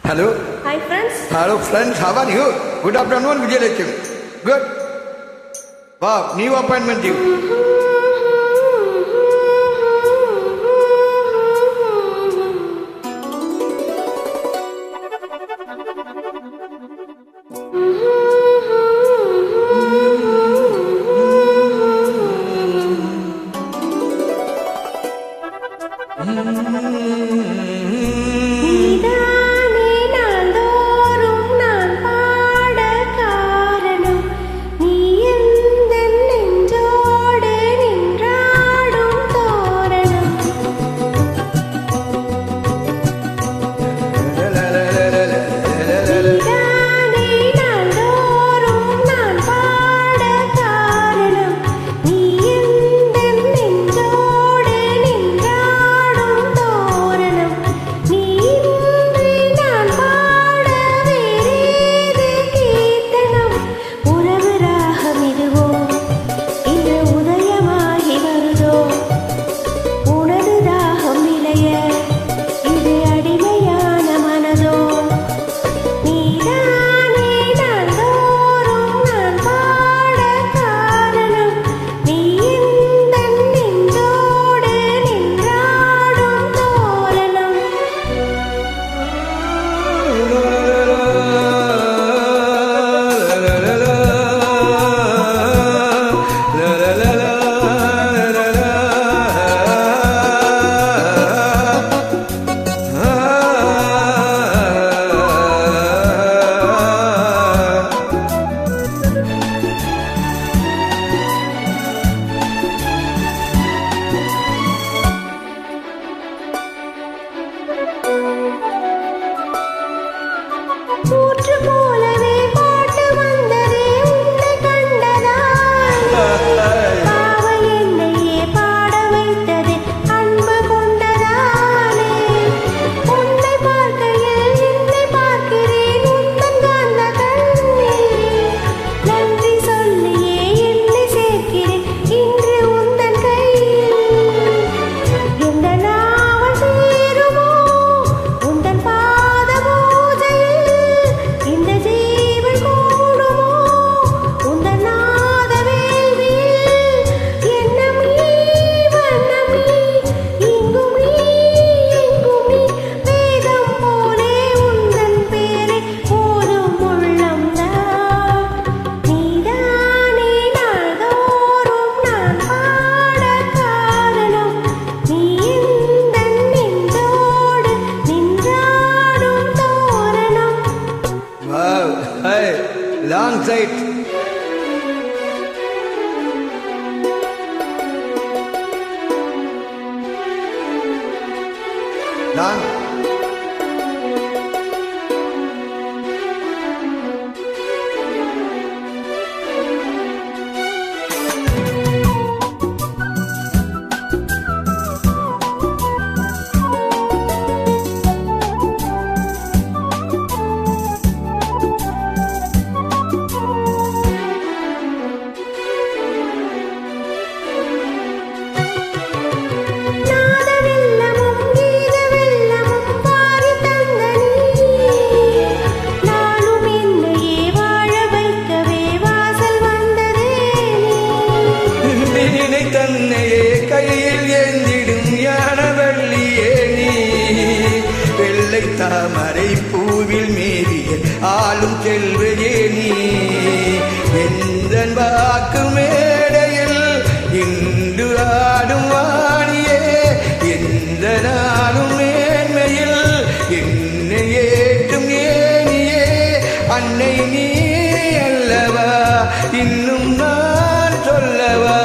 Hello. Hi friends. Hello friends, how are you? Good afternoon, Vijayalakshmi. Good. Wow, new appointment due. Long sight. Long. தன்னையே கையில் ஏந்திடும் யானவள்ளியே நீ வெள்ளை தாமரை பூவில் மேவிய ஆளும் செல்வையே நீ எந்த வாக்கு மேடையில் இன்று ஆடும் வாணியே எந்த நாளும் மேன்மையில் என்னை ஏற்றும் ஏனியே அன்னை நீ அல்லவா இன்னும் நான் சொல்லவா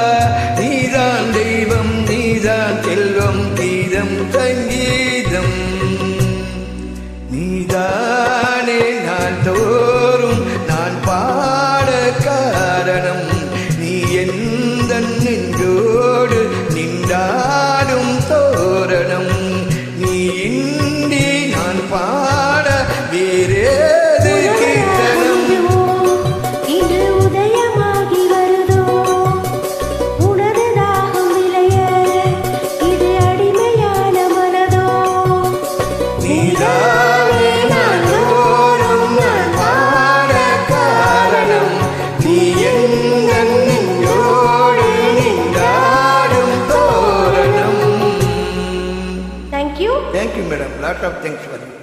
தெய்வம் நீதான் செல்வம் கீதம் சங்கீதம் நீதானே நான் தோறும் நான் பாட காரணம் நீ எந்த நெஞ்சோடு நின்றாடும் தோரணம் நீ இன்றி நான் பாட வேறேது கீர்த்தனம் நீதானே நான் thank you, madam. Lot of thanks for you.